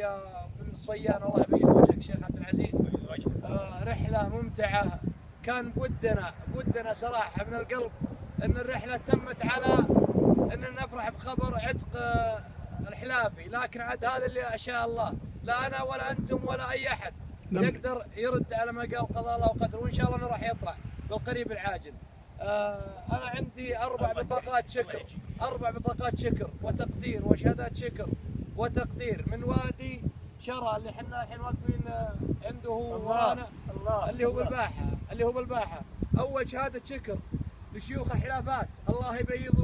يا بن صيان الله يبيض وجهك شيخ عبد العزيز. رحلة ممتعة، كان بودنا صراحة من القلب أن الرحلة تمت على أن نفرح بخبر عتق الحلافي، لكن عاد هذا اللي شاء الله، لا أنا ولا أنتم ولا أي أحد يقدر يرد على ما قال قضاء الله وقدره، وإن شاء الله أنه راح يطلع بالقريب العاجل. أنا عندي 4 بطاقات شكر، 4 بطاقات شكر وتقدير وشهادات شكر وتقدير من وادي شرى اللي احنا الحين واقفين عنده ورانا، اللي هو بالباحة. أول شهادة شكر لشيوخ الحلافات، الله يبيض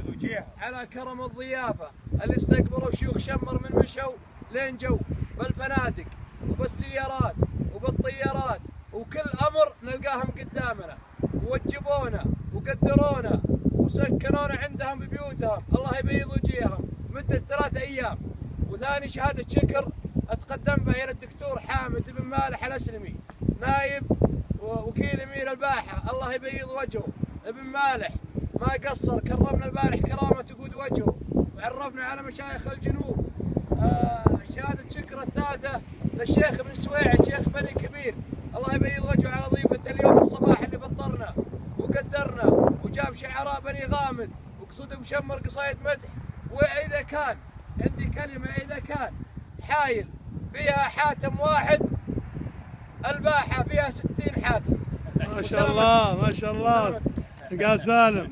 وجيههم على كرم الضيافة اللي استقبلوا شيوخ شمر من مشوا لين جو بالفنادق وبالسيارات وبالطيارات، وكل أمر نلقاهم قدامنا، ووجبونا وقدرونا وسكنونا عندهم ببيوتهم، الله يبيض وجيههم مدة 3 أيام. وثاني شهادة شكر أتقدم بها إلى الدكتور حامد بن مالح الأسلمي، نائب وكيل أمير الباحة، الله يبيض وجهه. ابن مالح ما قصر، كرمنا البارح كرامة تقود وجهه، وعرفنا على مشايخ الجنوب. شهادة شكر الثالثة للشيخ بن سويعد شيخ بني كبير، الله يبيض وجهه على ضيفة اليوم الصباح اللي فطرنا وقدرنا وجاب شعراء بني غامد وقصد مشمر قصايد مدح. وإذا كان عندي كلمة، إذا كان حايل فيها حاتم واحد، الباحة فيها 60 حاتم. ما شاء الله ما شاء الله. يا سالم.